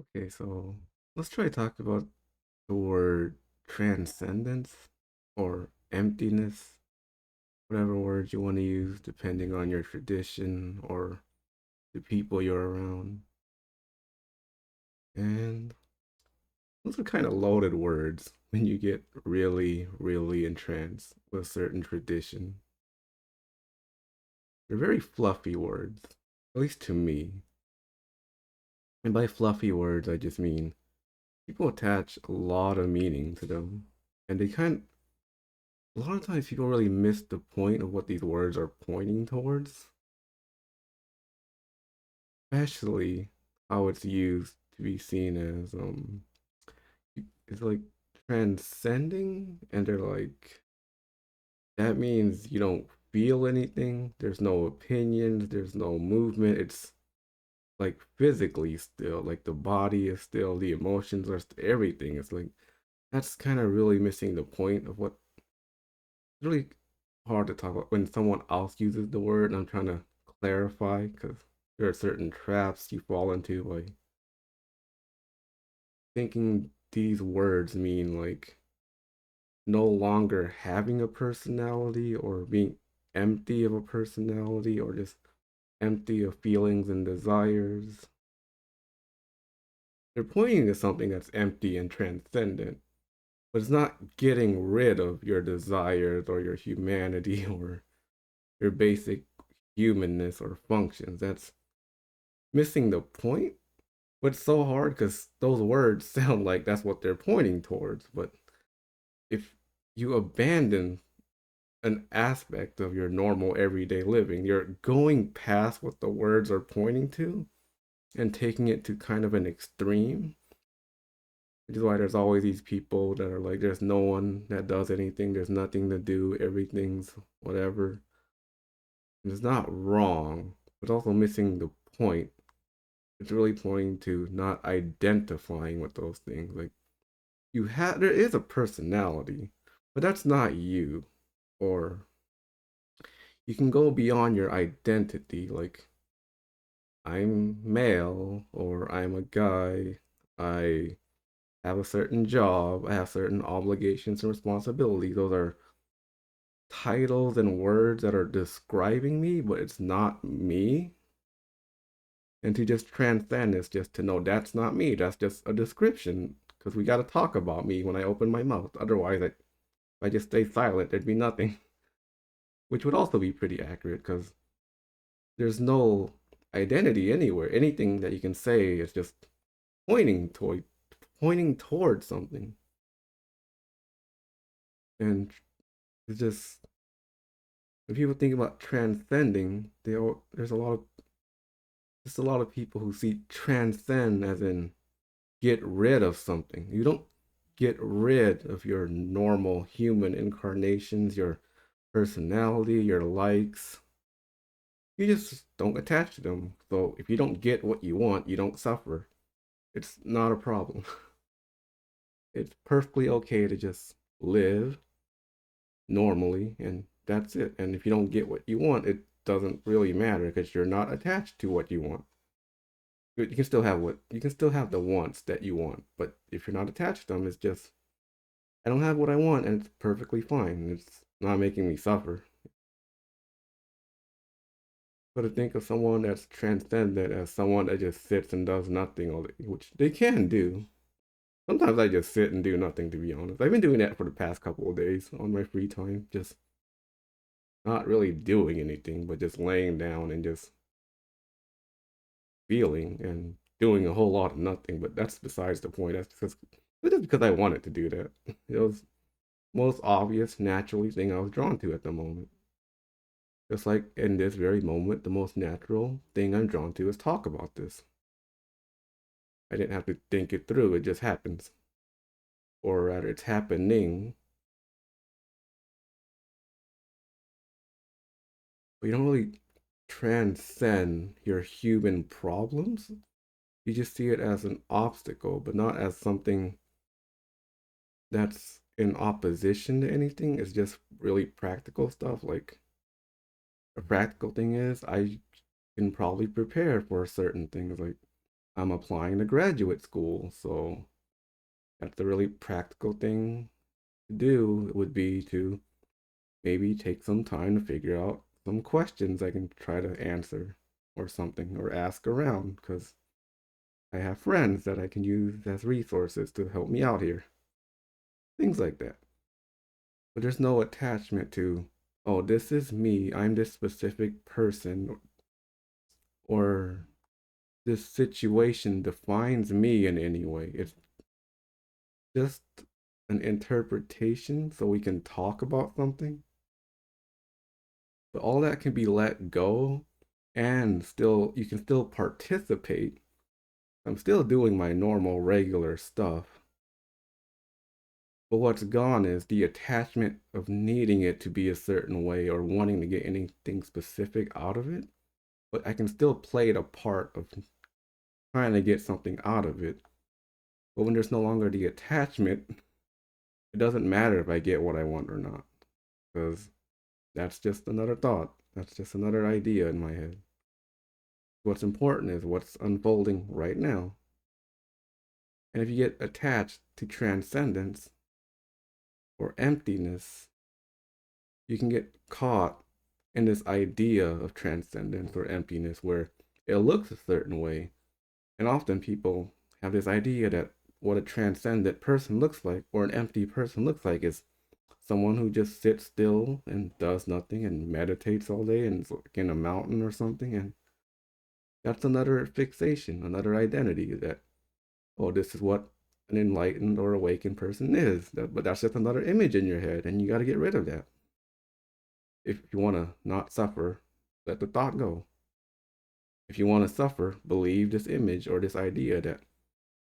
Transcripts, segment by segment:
Okay, so let's try to talk about the word transcendence or emptiness, whatever word you want to use, depending on your tradition or the people you're around. And those are kind of loaded words when you get really, really entranced with a certain tradition. They're very fluffy words, at least to me. And by fluffy words, I just mean people attach a lot of meaning to them. And they kind a lot of times people really miss the point of what these words are pointing towards, especially how it's used to be seen as it's like transcending, and they're like that means you don't feel anything, there's no opinions, there's no movement. It's like physically still, like the body is still, the emotions are everything. It's like that's kind of really missing the point of what really hard to talk about when someone else uses the word and I'm trying to clarify because there are certain traps you fall into by thinking these words mean like no longer having a personality or being empty of a personality or just empty of feelings and desires. They're pointing to something that's empty and transcendent, but it's not getting rid of your desires or your humanity or your basic humanness or functions. That's missing the point. But it's so hard because those words sound like that's what they're pointing towards. But if you abandon an aspect of your normal everyday living, you're going past what the words are pointing to and taking it to kind of an extreme. Which is why there's always these people that are like, there's no one that does anything, there's nothing to do, everything's whatever. And it's not wrong, but also missing the point. It's really pointing to not identifying with those things. Like you have, there is a personality, but that's not you. Or you can go beyond your identity. Like I'm male, or I'm a guy. I have a certain job. I have certain obligations and responsibilities. Those are titles and words that are describing me, but it's not me. And to just transcend is just to know that's not me. That's just a description. Because we got to talk about me when I open my mouth. Otherwise, if I just stay silent, there'd be nothing. Which would also be pretty accurate because there's no identity anywhere. Anything that you can say is just pointing toward pointing towards something. And it's just when people think about transcending, there's a lot of just a lot of people who see transcend as in get rid of something. You don't get rid of your normal human incarnations, your personality, your likes. You just don't attach to them. So if you don't get what you want, you don't suffer. It's not a problem. It's perfectly okay to just live normally and that's it. And if you don't get what you want, it doesn't really matter because you're not attached to what you want. You can still have what you can still have the wants that you want, but if you're not attached to them, it's just I don't have what I want, and it's perfectly fine. It's not making me suffer. But to think of someone that's transcendent as someone that just sits and does nothing, which they can do. Sometimes I just sit and do nothing, to be honest. I've been doing that for the past couple of days on my free time, just not really doing anything, but just laying down and just feeling and doing a whole lot of nothing. But that's besides the point. That's just because I wanted to do that. It was most obvious, naturally thing I was drawn to at the moment. Just like in this very moment, the most natural thing I'm drawn to is talk about this. I didn't have to think it through, it just happens. Or rather, it's happening. But you don't really transcend your human problems. You just see it as an obstacle, but not as something that's in opposition to anything. It's just really practical stuff. Like a practical thing is, I can probably prepare for certain things. Like I'm applying to graduate school. So that's the really practical thing to do would be to maybe take some time to figure out some questions I can try to answer or something or ask around because I have friends that I can use as resources to help me out here. Things like that. But there's no attachment to, oh, this is me. I'm this specific person or this situation defines me in any way. It's just an interpretation so we can talk about something. But all that can be let go and still, you can still participate. I'm still doing my normal, regular stuff. But what's gone is the attachment of needing it to be a certain way or wanting to get anything specific out of it. But I can still play the part of trying to get something out of it. But when there's no longer the attachment, it doesn't matter if I get what I want or not. Because that's just another thought. That's just another idea in my head. What's important is what's unfolding right now. And if you get attached to transcendence or emptiness, you can get caught in this idea of transcendence or emptiness where it looks a certain way. And often people have this idea that what a transcendent person looks like or an empty person looks like is someone who just sits still and does nothing and meditates all day and is like in a mountain or something. And that's another fixation, another identity that, oh, this is what an enlightened or awakened person is. But that's just another image in your head, and you got to get rid of that. If you want to not suffer, let the thought go. If you want to suffer, believe this image or this idea that,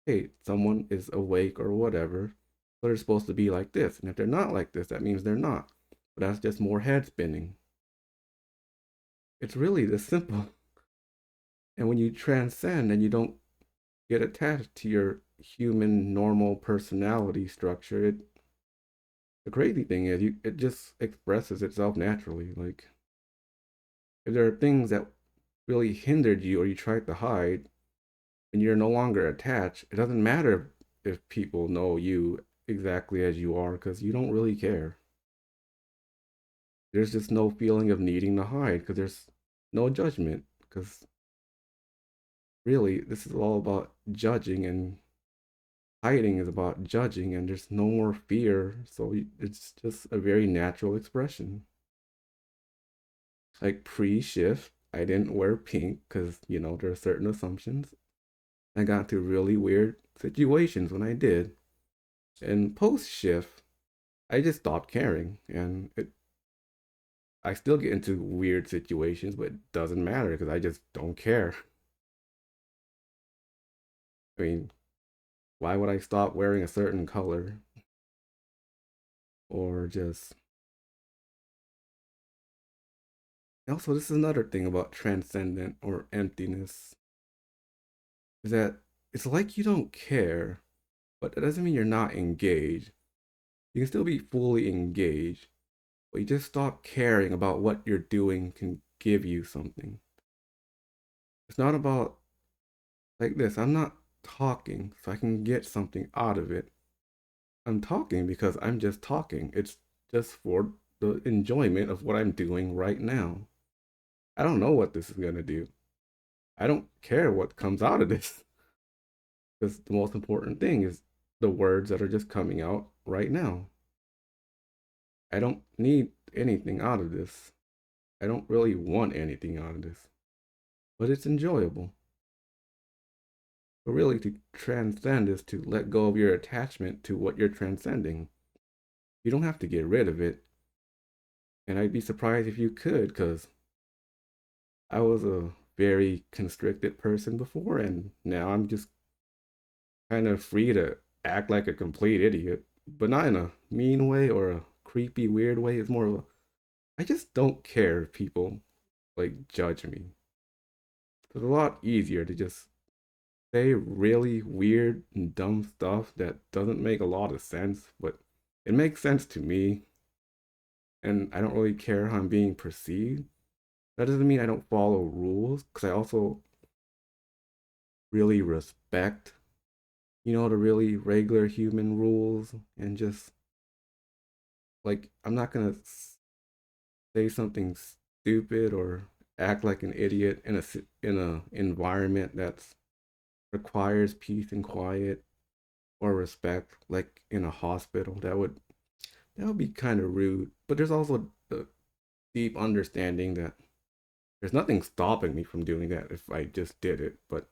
hey, someone is awake or whatever, so they're supposed to be like this. And if they're not like this, that means they're not. But that's just more head spinning. It's really this simple. And when you transcend and you don't get attached to your human normal personality structure, the crazy thing is it just expresses itself naturally. Like if there are things that really hindered you or you tried to hide and you're no longer attached, it doesn't matter if people know you exactly as you are because you don't really care. There's just no feeling of needing to hide because there's no judgment because really this is all about judging and hiding is about judging and there's no more fear, so it's just a very natural expression. Like pre-shift I didn't wear pink because there are certain assumptions. I got into really weird situations when I did, and post-shift I just stopped caring, and I still get into weird situations, but it doesn't matter because I just don't care. I mean, why would I stop wearing a certain color or just. Also, this is another thing about transcendent or emptiness is that it's like you don't care, but that doesn't mean you're not engaged. You can still be fully engaged, but you just stop caring about what you're doing can give you something. It's not about like this. I'm not talking so I can get something out of it. I'm talking because I'm just talking. It's just for the enjoyment of what I'm doing right now. I don't know what this is going to do. I don't care what comes out of this. Because the most important thing is the words that are just coming out right now. I don't need anything out of this. I don't really want anything out of this, but it's enjoyable. But really, to transcend is to let go of your attachment to what you're transcending. You don't have to get rid of it. And I'd be surprised if you could, because I was a very constricted person before, and now I'm just kind of free to act like a complete idiot, but not in a mean way or a creepy, weird way. It's more of a, I just don't care if people like judge me. It's a lot easier to just say really weird and dumb stuff that doesn't make a lot of sense, but it makes sense to me, and I don't really care how I'm being perceived. That doesn't mean I don't follow rules, because I also really respect, the really regular human rules, and just like, I'm not gonna say something stupid or act like an idiot in a environment that's requires peace and quiet or respect, like in a hospital. That would be kind of rude. But there's also the deep understanding that there's nothing stopping me from doing that if I just did it. But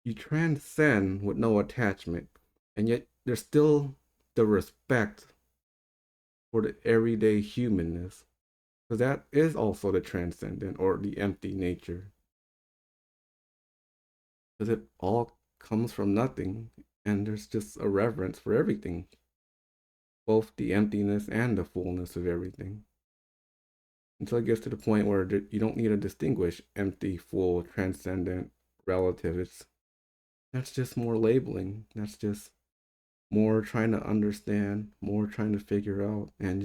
you transcend with no attachment, and yet there's still the respect for the everyday humanness, because that is also the transcendent or the empty nature, because it all comes from nothing, and there's just a reverence for everything, both the emptiness and the fullness of everything. Until it gets to the point where you don't need to distinguish empty, full, transcendent, relative. That's just more labeling. That's just more trying to understand, more trying to figure out, and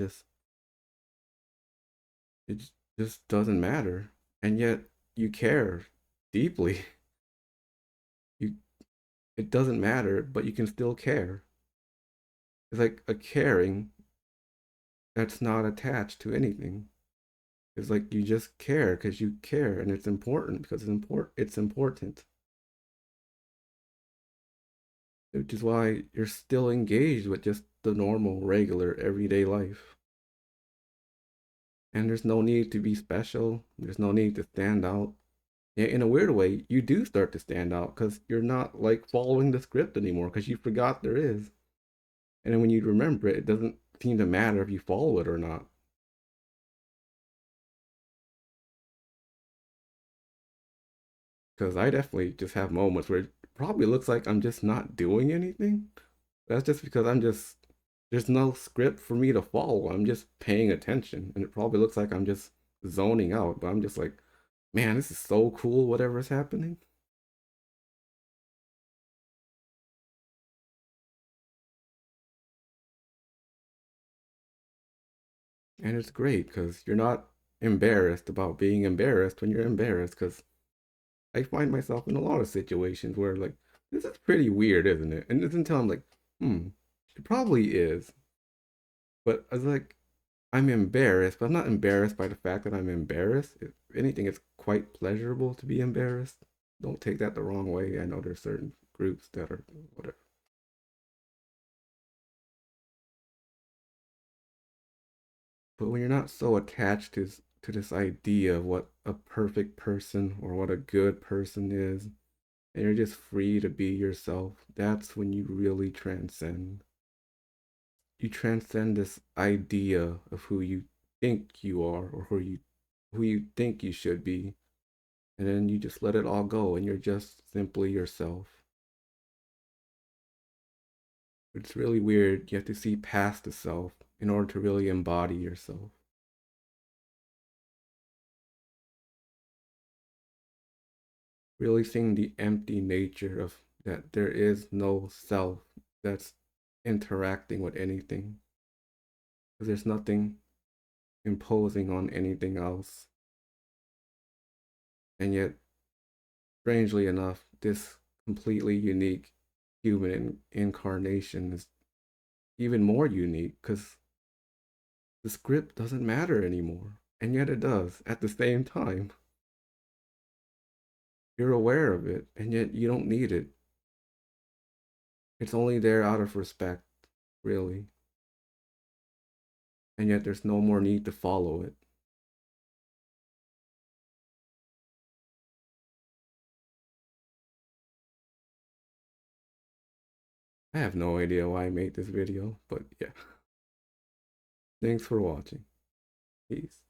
it just doesn't matter. And yet you care deeply. You It doesn't matter, but you can still care. It's like a caring that's not attached to anything. It's like you just care because you care, and it's important because it's important. Which is why you're still engaged with just the normal, regular, everyday life. And there's no need to be special. There's no need to stand out. Yeah, in a weird way, you do start to stand out because you're not like following the script anymore because you forgot there is. And then when you remember it, it doesn't seem to matter if you follow it or not. Because I definitely just have moments where it probably looks like I'm just not doing anything. That's just because there's no script for me to follow. I'm just paying attention. And it probably looks like I'm just zoning out, but I'm just like, man, this is so cool, whatever's happening. And it's great because you're not embarrassed about being embarrassed when you're embarrassed. Because I find myself in a lot of situations where, like, this is pretty weird, isn't it? And it's until I'm like, it probably is. But I was like, I'm embarrassed, but I'm not embarrassed by the fact that I'm embarrassed. If anything, it's quite pleasurable to be embarrassed. Don't take that the wrong way. I know there's certain groups that are whatever. But when you're not so attached to this idea of what a perfect person or what a good person is, and you're just free to be yourself, that's when you really transcend. You transcend this idea of who you think you are or who you think you should be, and then you just let it all go and you're just simply yourself. It's really weird. You have to see past the self in order to really embody yourself. Really seeing the empty nature of that there is no self that's interacting with anything. Because there's nothing imposing on anything else. And yet, strangely enough, this completely unique human incarnation is even more unique because the script doesn't matter anymore. And yet it does at the same time. You're aware of it, and yet you don't need it. It's only there out of respect, really. And yet there's no more need to follow it. I have no idea why I made this video, but yeah. Thanks for watching. Peace.